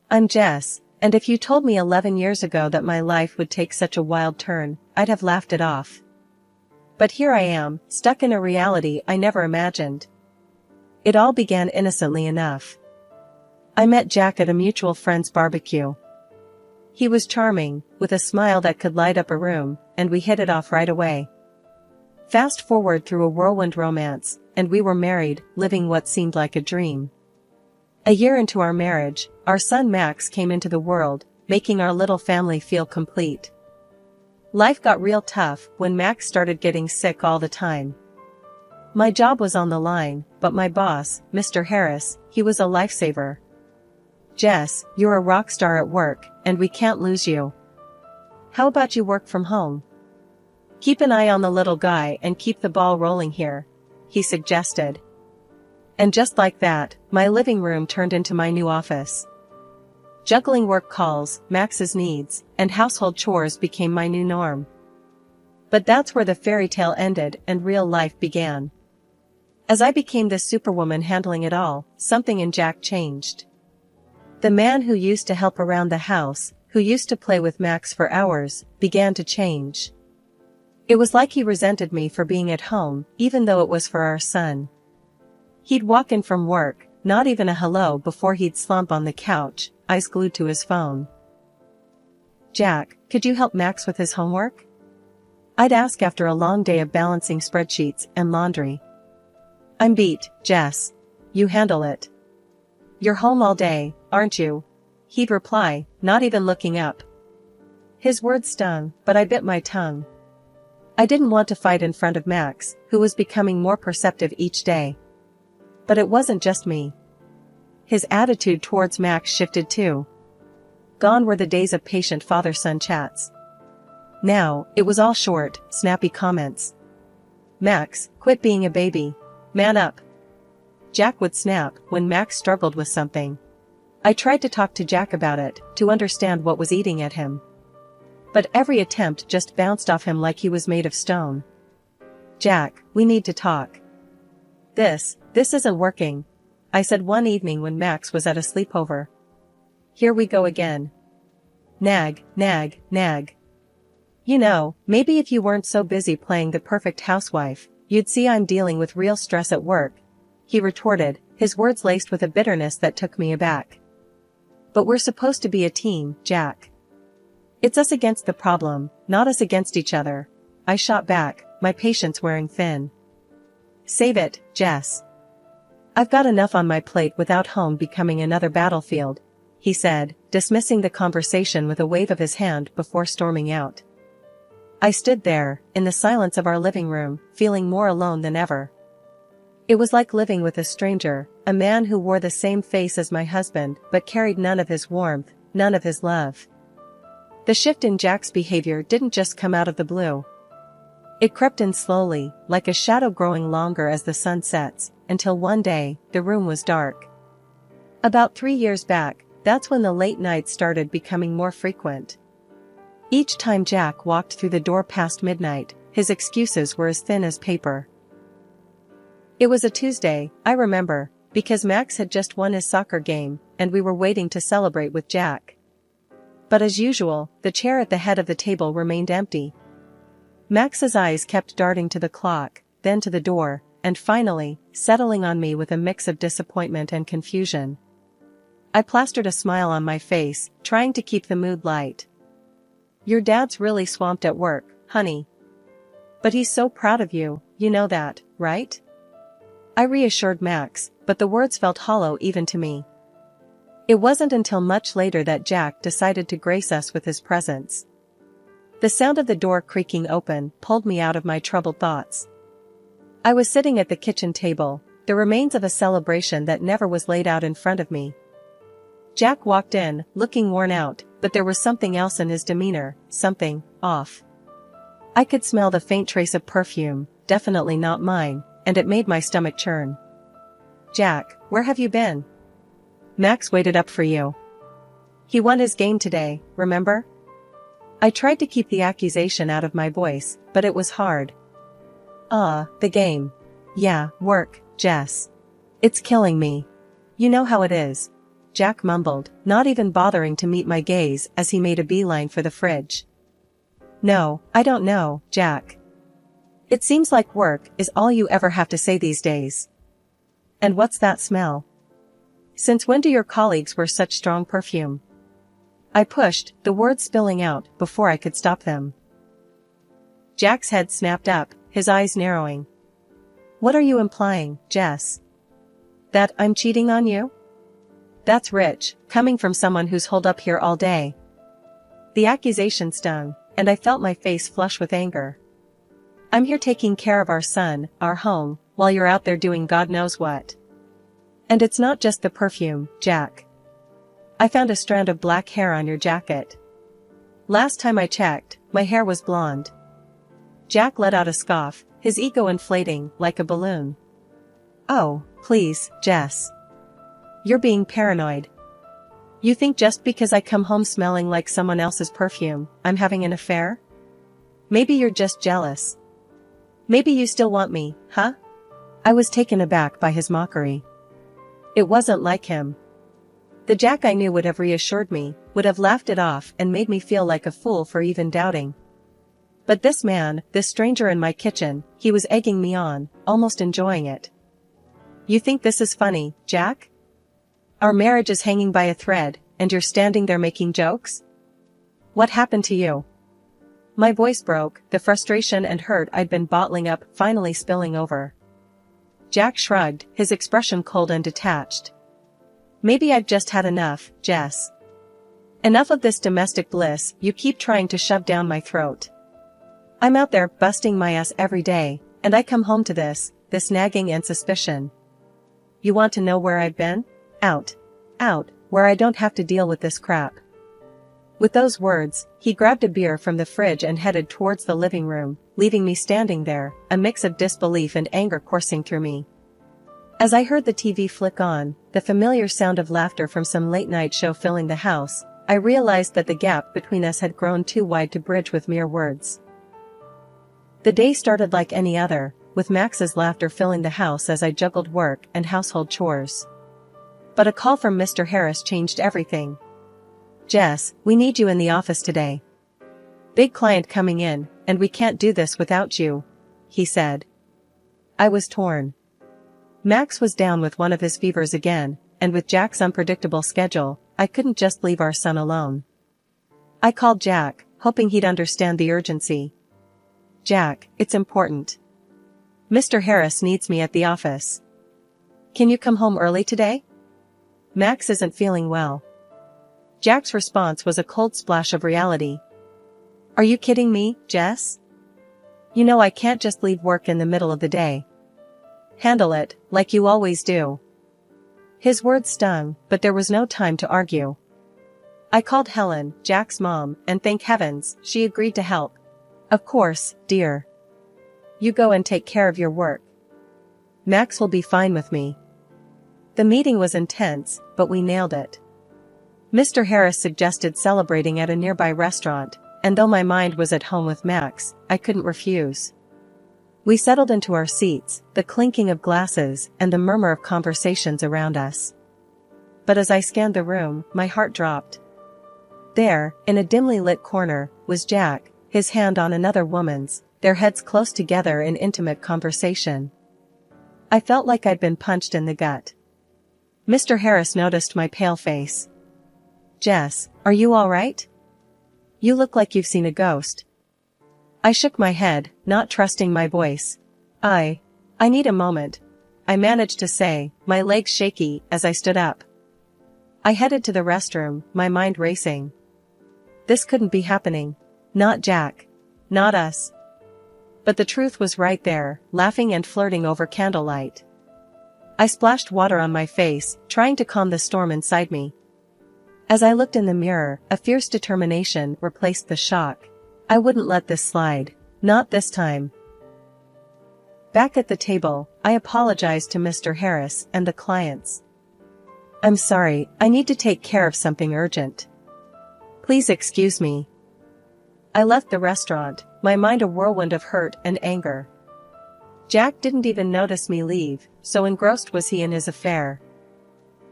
I'm Jess, and if you told me 11 years ago that my life would take such a wild turn, I'd have laughed it off. But here I am, stuck in a reality I never imagined. It all began innocently enough. I met Jack at a mutual friend's barbecue. He was charming, with a smile that could light up a room, and we hit it off right away. Fast forward through a whirlwind romance, and we were married, living what seemed like a dream. A year into our marriage, our son Max came into the world, making our little family feel complete. Life got real tough when Max started getting sick all the time. My job was on the line, but my boss, Mr. Harris, he was a lifesaver. Jess, you're a rock star at work, and we can't lose you. How about you work from home? Keep an eye on the little guy and keep the ball rolling here, he suggested. And just like that, my living room turned into my new office. Juggling work calls, Max's needs, and household chores became my new norm. But that's where the fairy tale ended and real life began. As I became the superwoman handling it all, something in Jack changed. The man who used to help around the house, who used to play with Max for hours, began to change. It was like he resented me for being at home, even though it was for our son. He'd walk in from work, not even a hello before he'd slump on the couch, eyes glued to his phone. Jack, could you help Max with his homework? I'd ask after a long day of balancing spreadsheets and laundry. I'm beat, Jess. You handle it. You're home all day, aren't you? He'd reply, not even looking up. His words stung, but I bit my tongue. I didn't want to fight in front of Max, who was becoming more perceptive each day. But it wasn't just me. His attitude towards Max shifted too. Gone were the days of patient father-son chats. Now, it was all short, snappy comments. Max, quit being a baby. Man up. Jack would snap when Max struggled with something. I tried to talk to Jack about it, to understand what was eating at him. But every attempt just bounced off him like he was made of stone. Jack, we need to talk. This isn't working, I said one evening when Max was at a sleepover. Here we go again. Nag, nag, nag. You know, maybe if you weren't so busy playing the perfect housewife, you'd see I'm dealing with real stress at work, he retorted, his words laced with a bitterness that took me aback. But we're supposed to be a team, Jack. It's us against the problem, not us against each other, I shot back, my patience wearing thin. Save it, Jess. I've got enough on my plate without home becoming another battlefield, he said, dismissing the conversation with a wave of his hand before storming out. I stood there, in the silence of our living room, feeling more alone than ever. It was like living with a stranger, a man who wore the same face as my husband but carried none of his warmth, none of his love. The shift in Jack's behavior didn't just come out of the blue. It crept in slowly, like a shadow growing longer as the sun sets, until one day, the room was dark. About 3 years back, that's when the late nights started becoming more frequent. Each time Jack walked through the door past midnight, his excuses were as thin as paper. It was a Tuesday, I remember, because Max had just won his soccer game, and we were waiting to celebrate with Jack. But as usual, the chair at the head of the table remained empty. Max's eyes kept darting to the clock, then to the door, and finally, settling on me with a mix of disappointment and confusion. I plastered a smile on my face, trying to keep the mood light. Your dad's really swamped at work, honey. But he's so proud of you, you know that, right? I reassured Max, but the words felt hollow even to me. It wasn't until much later that Jack decided to grace us with his presence. The sound of the door creaking open pulled me out of my troubled thoughts. I was sitting at the kitchen table, the remains of a celebration that never was laid out in front of me. Jack walked in, looking worn out, but there was something else in his demeanor, something off. I could smell the faint trace of perfume, definitely not mine, and it made my stomach churn. Jack, where have you been? Max waited up for you. He won his game today, remember? I tried to keep the accusation out of my voice, but it was hard. The game. Yeah, work, Jess. It's killing me. You know how it is. Jack mumbled, not even bothering to meet my gaze as he made a beeline for the fridge. No, I don't know, Jack. It seems like work is all you ever have to say these days. And what's that smell? Since when do your colleagues wear such strong perfume? I pushed, the words spilling out before I could stop them. Jack's head snapped up, his eyes narrowing. What are you implying, Jess? That I'm cheating on you? That's rich, coming from someone who's holed up here all day. The accusation stung, and I felt my face flush with anger. I'm here taking care of our son, our home, while you're out there doing God knows what. And it's not just the perfume, Jack. I found a strand of black hair on your jacket. Last time I checked, my hair was blonde. Jack let out a scoff, his ego inflating like a balloon. Oh, please, Jess. You're being paranoid. You think just because I come home smelling like someone else's perfume, I'm having an affair? Maybe you're just jealous. Maybe you still want me, huh? I was taken aback by his mockery. It wasn't like him. The Jack I knew would have reassured me, would have laughed it off and made me feel like a fool for even doubting. But this man, this stranger in my kitchen, he was egging me on, almost enjoying it. You think this is funny, Jack? Our marriage is hanging by a thread, and you're standing there making jokes? What happened to you? My voice broke, the frustration and hurt I'd been bottling up finally spilling over. Jack shrugged, his expression cold and detached. Maybe I've just had enough, Jess. Enough of this domestic bliss you keep trying to shove down my throat. I'm out there busting my ass every day, and I come home to this nagging and suspicion. You want to know where I've been? Out, where I don't have to deal with this crap. With those words, he grabbed a beer from the fridge and headed towards the living room, leaving me standing there, a mix of disbelief and anger coursing through me. As I heard the TV flick on, the familiar sound of laughter from some late-night show filling the house, I realized that the gap between us had grown too wide to bridge with mere words. The day started like any other, with Max's laughter filling the house as I juggled work and household chores. But a call from Mr. Harris changed everything. Jess, we need you in the office today. Big client coming in, and we can't do this without you, he said. I was torn. Max was down with one of his fevers again, and with Jack's unpredictable schedule, I couldn't just leave our son alone. I called Jack, hoping he'd understand the urgency. Jack, it's important. Mr. Harris needs me at the office. Can you come home early today? Max isn't feeling well. Jack's response was a cold splash of reality. Are you kidding me, Jess? You know I can't just leave work in the middle of the day. Handle it, like you always do. His words stung, but there was no time to argue. I called Helen, Jack's mom, and thank heavens, she agreed to help. Of course, dear. You go and take care of your work. Max will be fine with me. The meeting was intense, but we nailed it. Mr. Harris suggested celebrating at a nearby restaurant, and though my mind was at home with Max, I couldn't refuse. We settled into our seats, the clinking of glasses and the murmur of conversations around us. But as I scanned the room, my heart dropped. There, in a dimly lit corner, was Jack, his hand on another woman's, their heads close together in intimate conversation. I felt like I'd been punched in the gut. Mr. Harris noticed my pale face. Jess, are you all right? You look like you've seen a ghost. I shook my head, not trusting my voice. I need a moment, I managed to say, my legs shaky as I stood up. I headed to the restroom, my mind racing. This couldn't be happening. Not Jack. Not us. But the truth was right there, laughing and flirting over candlelight. I splashed water on my face, trying to calm the storm inside me. As I looked in the mirror, a fierce determination replaced the shock. I wouldn't let this slide. Not this time. Back at the table, I apologized to Mr. Harris and the clients. I'm sorry, I need to take care of something urgent. Please excuse me. I left the restaurant, my mind a whirlwind of hurt and anger. Jack didn't even notice me leave, so engrossed was he in his affair.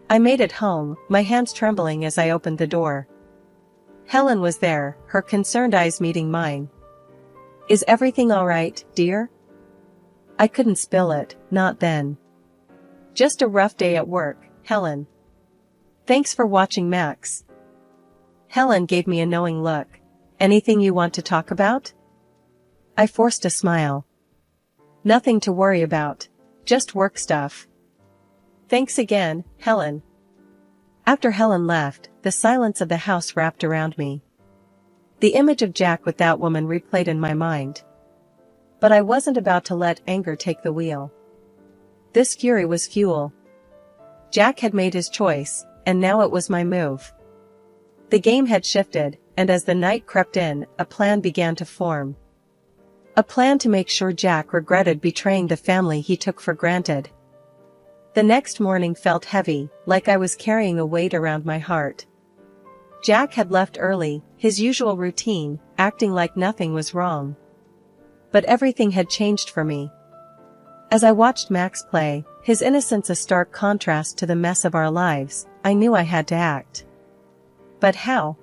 I made it home, my hands trembling as I opened the door. Helen was there, her concerned eyes meeting mine. "Is everything all right, dear?" I couldn't spill it, not then. "Just a rough day at work, Helen. Thanks for watching, Max." Helen gave me a knowing look. "Anything you want to talk about?" I forced a smile. "Nothing to worry about. Just work stuff." "Thanks again, Helen." After Helen left, the silence of the house wrapped around me. The image of Jack with that woman replayed in my mind. But I wasn't about to let anger take the wheel. This fury was fuel. Jack had made his choice, and now it was my move. The game had shifted, and as the night crept in, a plan began to form. A plan to make sure Jack regretted betraying the family he took for granted. The next morning felt heavy, like I was carrying a weight around my heart. Jack had left early, his usual routine, acting like nothing was wrong. But everything had changed for me. As I watched Max play, his innocence a stark contrast to the mess of our lives, I knew I had to act. But how?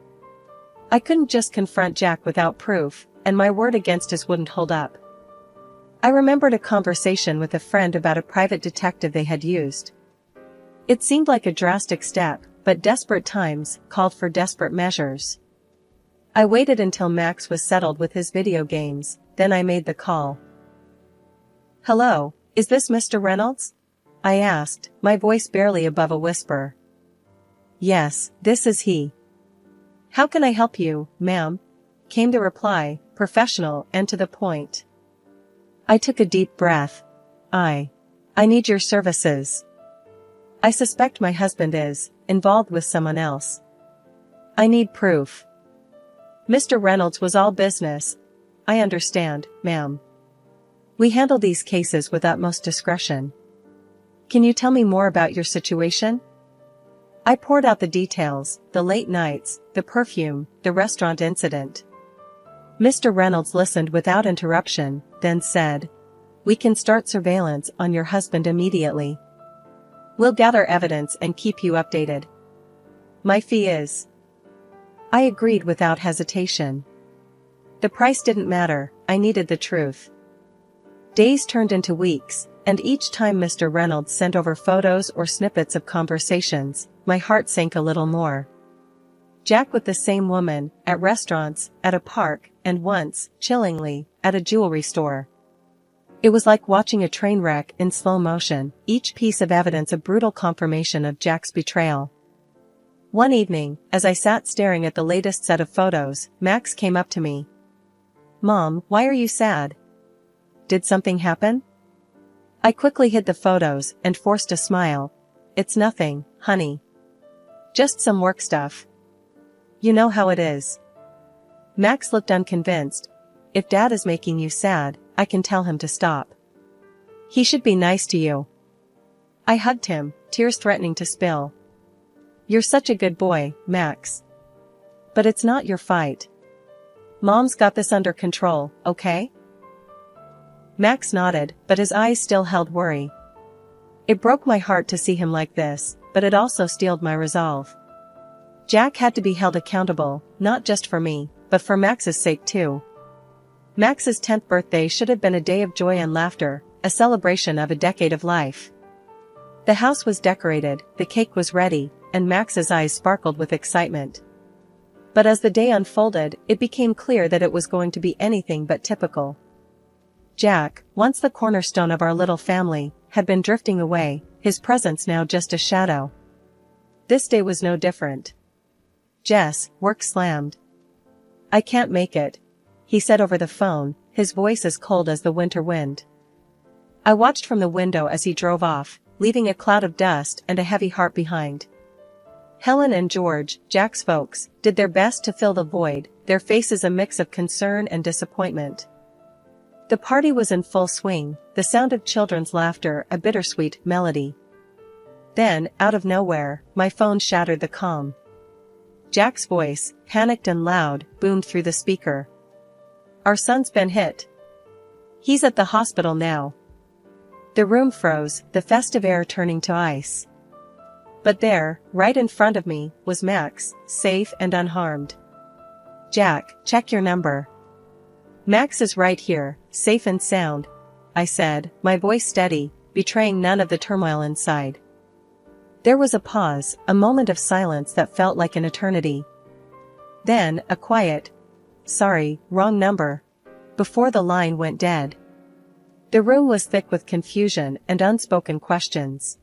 I couldn't just confront Jack without proof, and my word against his wouldn't hold up. I remembered a conversation with a friend about a private detective they had used. It seemed like a drastic step, but desperate times called for desperate measures. I waited until Max was settled with his video games, then I made the call. "Hello, is this Mr. Reynolds?" I asked, my voice barely above a whisper. "Yes, this is he." "How can I help you, ma'am?" came the reply, professional and to the point. I took a deep breath. I need your services. I suspect my husband is involved with someone else. I need proof." Mr. Reynolds was all business. "I understand, ma'am. We handle these cases with utmost discretion. Can you tell me more about your situation?" I poured out the details, the late nights, the perfume, the restaurant incident. Mr. Reynolds listened without interruption, then said, "We can start surveillance on your husband immediately. We'll gather evidence and keep you updated. My fee is—" I agreed without hesitation. The price didn't matter, I needed the truth. Days turned into weeks, and each time Mr. Reynolds sent over photos or snippets of conversations, my heart sank a little more. Jack with the same woman, at restaurants, at a park, and once, chillingly, at a jewelry store. It was like watching a train wreck in slow motion, each piece of evidence a brutal confirmation of Jack's betrayal. One evening, as I sat staring at the latest set of photos, Max came up to me. "Mom, why are you sad? Did something happen?" I quickly hid the photos and forced a smile. "It's nothing, honey. Just some work stuff. You know how it is." Max looked unconvinced. "If Dad is making you sad, I can tell him to stop. He should be nice to you." I hugged him, tears threatening to spill. "You're such a good boy, Max. But it's not your fight. Mom's got this under control, okay?" Max nodded, but his eyes still held worry. It broke my heart to see him like this, but it also steeled my resolve. Jack had to be held accountable, not just for me, but for Max's sake too. Max's 10th birthday should have been a day of joy and laughter, a celebration of a decade of life. The house was decorated, the cake was ready, and Max's eyes sparkled with excitement. But as the day unfolded, it became clear that it was going to be anything but typical. Jack, once the cornerstone of our little family, had been drifting away, his presence now just a shadow. This day was no different. "Jess, work slammed. I can't make it," he said over the phone, his voice as cold as the winter wind. I watched from the window as he drove off, leaving a cloud of dust and a heavy heart behind. Helen and George, Jack's folks, did their best to fill the void, their faces a mix of concern and disappointment. The party was in full swing, the sound of children's laughter a bittersweet melody. Then, out of nowhere, my phone shattered the calm. Jack's voice, panicked and loud, boomed through the speaker. "Our son's been hit. He's at the hospital now." The room froze, the festive air turning to ice. But there, right in front of me, was Max, safe and unharmed. "Jack, check your number." "Max is right here, safe and sound," I said, my voice steady, betraying none of the turmoil inside. There was a pause, a moment of silence that felt like an eternity. Then, a quiet, "Sorry, wrong number," before the line went dead. The room was thick with confusion and unspoken questions.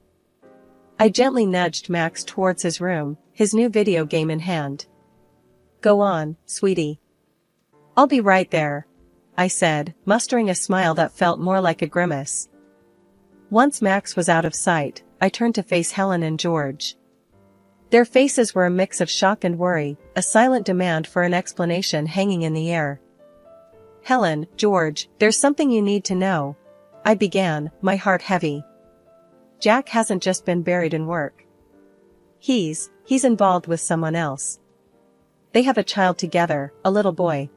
I gently nudged Max towards his room, his new video game in hand. "Go on, sweetie." "I'll be right there," I said, mustering a smile that felt more like a grimace. Once Max was out of sight, I turned to face Helen and George. Their faces were a mix of shock and worry, a silent demand for an explanation hanging in the air. "Helen, George, there's something you need to know," I began, my heart heavy. "Jack hasn't just been buried in work. He's involved with someone else. They have a child together, a little boy."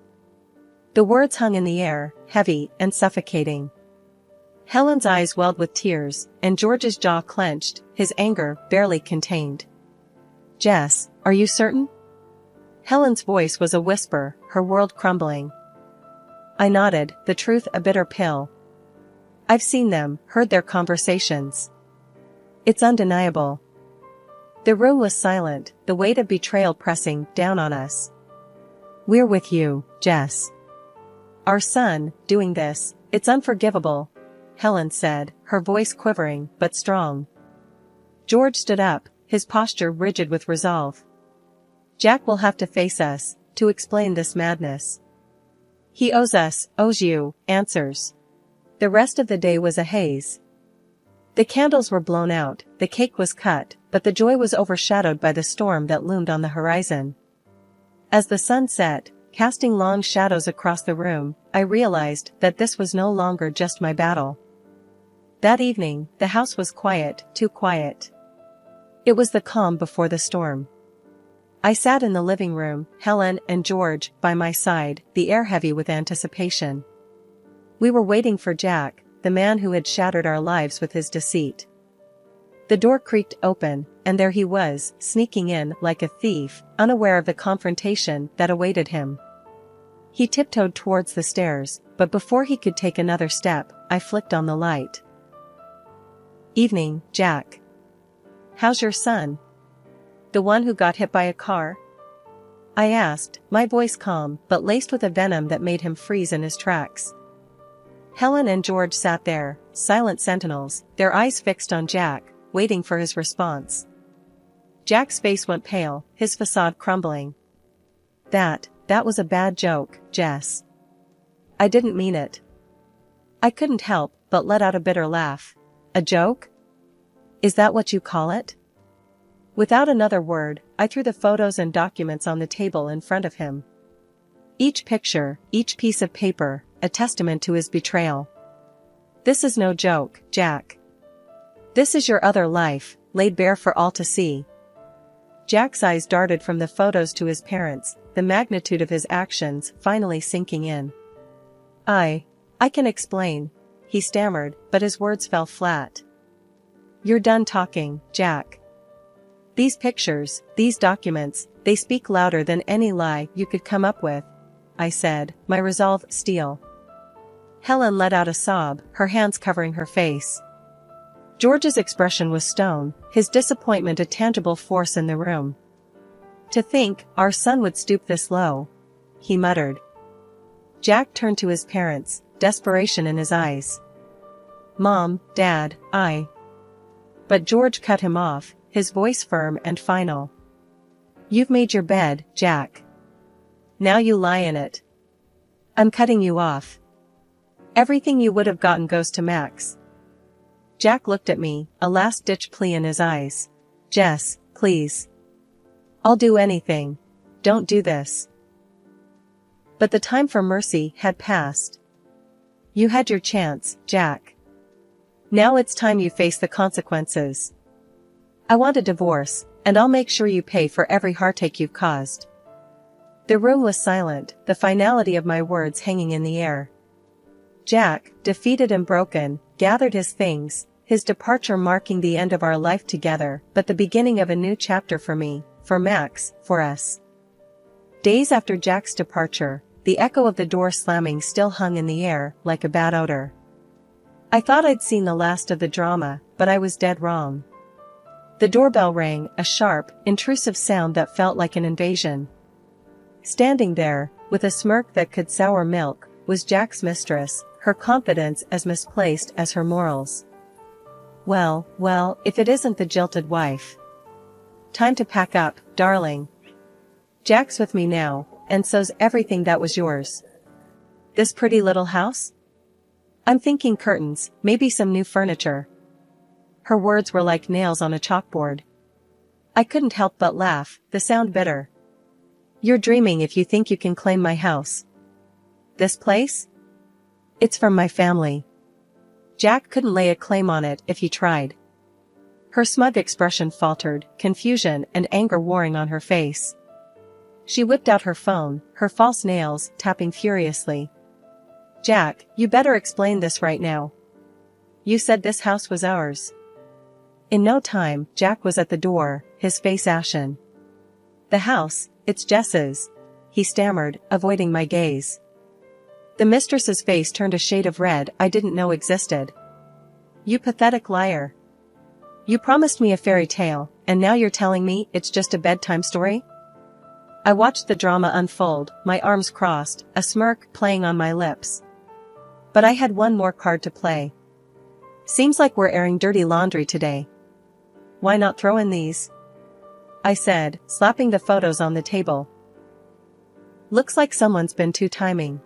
The words hung in the air, heavy and suffocating. Helen's eyes welled with tears, and George's jaw clenched, his anger barely contained. "Jess, are you certain?" Helen's voice was a whisper, her world crumbling. I nodded, the truth a bitter pill. "I've seen them, heard their conversations. It's undeniable." The room was silent, the weight of betrayal pressing down on us. "We're with you, Jess. Our son, doing this, it's unforgivable," Helen said, her voice quivering, but strong. George stood up, his posture rigid with resolve. "Jack will have to face us, to explain this madness. He owes you, answers." The rest of the day was a haze. The candles were blown out, the cake was cut, but the joy was overshadowed by the storm that loomed on the horizon. As the sun set, casting long shadows across the room, I realized that this was no longer just my battle. That evening, the house was quiet, too quiet. It was the calm before the storm. I sat in the living room, Helen and George by my side, the air heavy with anticipation. We were waiting for Jack, the man who had shattered our lives with his deceit. The door creaked open, and there he was, sneaking in like a thief, unaware of the confrontation that awaited him. He tiptoed towards the stairs, but before he could take another step, I flicked on the light. "Evening, Jack. How's your son? The one who got hit by a car?" I asked, my voice calm, but laced with a venom that made him freeze in his tracks. Helen and George sat there, silent sentinels, their eyes fixed on Jack, waiting for his response. Jack's face went pale, his facade crumbling. That was a bad joke, Jess. I didn't mean it." I couldn't help but let out a bitter laugh. "A joke? Is that what you call it?" Without another word, I threw the photos and documents on the table in front of him. Each picture, each piece of paper, a testament to his betrayal. "This is no joke, Jack. This is your other life, laid bare for all to see." Jack's eyes darted from the photos to his parents, the magnitude of his actions finally sinking in. I can explain," he stammered, but his words fell flat. "You're done talking, Jack. These pictures, these documents, they speak louder than any lie you could come up with," I said, my resolve steel. Helen let out a sob, her hands covering her face. George's expression was stone, his disappointment a tangible force in the room. "To think our son would stoop this low," he muttered. Jack turned to his parents, desperation in his eyes. "Mom, Dad, I..." But George cut him off, his voice firm and final. "You've made your bed, Jack. Now you lie in it. I'm cutting you off. Everything you would have gotten goes to Max." Jack looked at me, a last-ditch plea in his eyes. "Jess, please. I'll do anything. Don't do this." But the time for mercy had passed. "You had your chance, Jack. Now it's time you face the consequences. I want a divorce, and I'll make sure you pay for every heartache you've caused." The room was silent, the finality of my words hanging in the air. Jack, defeated and broken, gathered his things, his departure marking the end of our life together, but the beginning of a new chapter for me, for Max, for us. Days after Jack's departure, the echo of the door slamming still hung in the air, like a bad odor. I thought I'd seen the last of the drama, but I was dead wrong. The doorbell rang, a sharp, intrusive sound that felt like an invasion. Standing there, with a smirk that could sour milk, was Jack's mistress, her confidence as misplaced as her morals. Well, if it isn't the jilted wife. Time to pack up, darling. Jack's with me now, and so's everything that was yours. This pretty little house? I'm thinking curtains, maybe some new furniture. Her words were like nails on a chalkboard. I couldn't help but laugh, the sound bitter. You're dreaming if you think you can claim my house. This place? It's from my family. Jack couldn't lay a claim on it if he tried. Her smug expression faltered, confusion and anger warring on her face. She whipped out her phone, her false nails tapping furiously. Jack, you better explain this right now. You said this house was ours. In no time, Jack was at the door, his face ashen. The house, it's Jess's, he stammered, avoiding my gaze. The mistress's face turned a shade of red I didn't know existed. You pathetic liar. You promised me a fairy tale, and now you're telling me it's just a bedtime story? I watched the drama unfold, my arms crossed, a smirk playing on my lips. But I had one more card to play. Seems like we're airing dirty laundry today. Why not throw in these? I said, slapping the photos on the table. Looks like someone's been two-timing.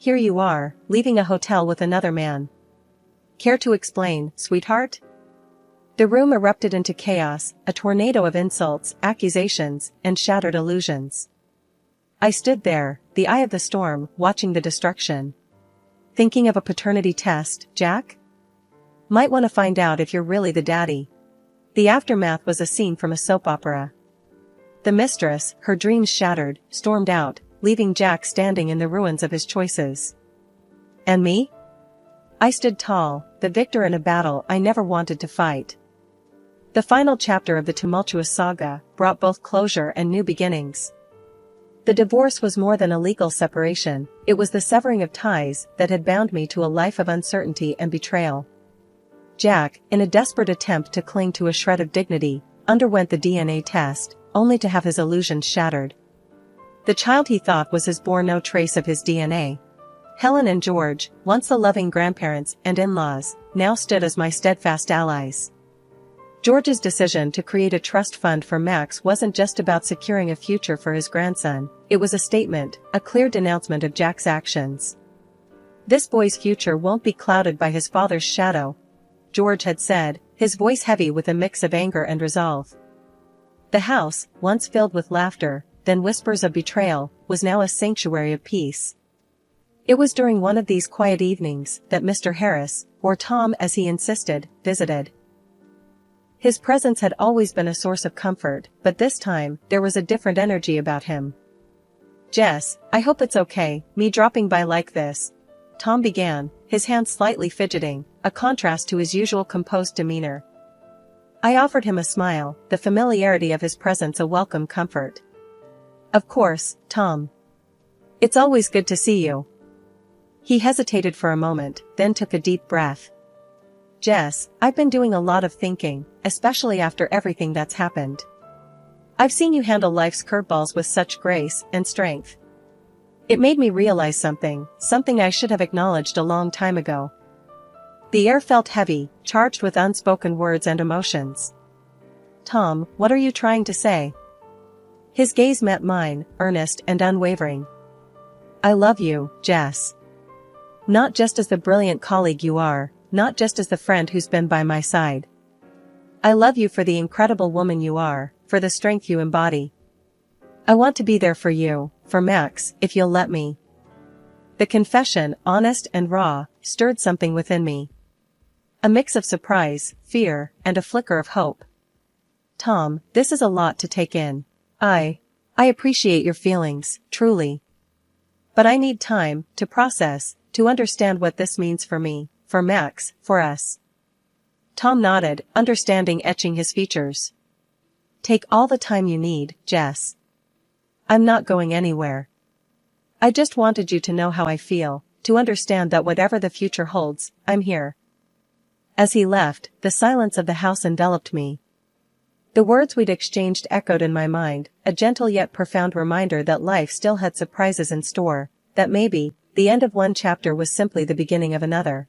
Here you are, leaving a hotel with another man. Care to explain, sweetheart? The room erupted into chaos, a tornado of insults, accusations, and shattered illusions. I stood there, the eye of the storm, watching the destruction. Thinking of a paternity test, Jack? Might want to find out if you're really the daddy. The aftermath was a scene from a soap opera. The mistress, her dreams shattered, stormed out, leaving Jack standing in the ruins of his choices. And me? I stood tall, the victor in a battle I never wanted to fight. The final chapter of the tumultuous saga brought both closure and new beginnings. The divorce was more than a legal separation, it was the severing of ties that had bound me to a life of uncertainty and betrayal. Jack, in a desperate attempt to cling to a shred of dignity, underwent the DNA test, only to have his illusions shattered. The child he thought was his bore no trace of his DNA. Helen and George, once the loving grandparents and in-laws, now stood as my steadfast allies. George's decision to create a trust fund for Max wasn't just about securing a future for his grandson, it was a statement, a clear denouncement of Jack's actions. This boy's future won't be clouded by his father's shadow, George had said, his voice heavy with a mix of anger and resolve. The house, once filled with laughter, then whispers of betrayal, was now a sanctuary of peace. It was during one of these quiet evenings that Mr. Harris, or Tom as he insisted, visited. His presence had always been a source of comfort, but this time, there was a different energy about him. Jess, I hope it's okay, me dropping by like this. Tom began, his hands slightly fidgeting, a contrast to his usual composed demeanor. I offered him a smile, the familiarity of his presence a welcome comfort. Of course, Tom. It's always good to see you. He hesitated for a moment, then took a deep breath. Jess, I've been doing a lot of thinking, especially after everything that's happened. I've seen you handle life's curveballs with such grace and strength. It made me realize something I should have acknowledged a long time ago. The air felt heavy, charged with unspoken words and emotions. Tom, what are you trying to say? His gaze met mine, earnest and unwavering. I love you, Jess. Not just as the brilliant colleague you are, not just as the friend who's been by my side. I love you for the incredible woman you are, for the strength you embody. I want to be there for you, for Max, if you'll let me. The confession, honest and raw, stirred something within me. A mix of surprise, fear, and a flicker of hope. Tom, this is a lot to take in. I appreciate your feelings, truly. But I need time, to process, to understand what this means for me, for Max, for us. Tom nodded, understanding etching his features. Take all the time you need, Jess. I'm not going anywhere. I just wanted you to know how I feel, to understand that whatever the future holds, I'm here. As he left, the silence of the house enveloped me. The words we'd exchanged echoed in my mind, a gentle yet profound reminder that life still had surprises in store, that maybe, the end of one chapter was simply the beginning of another.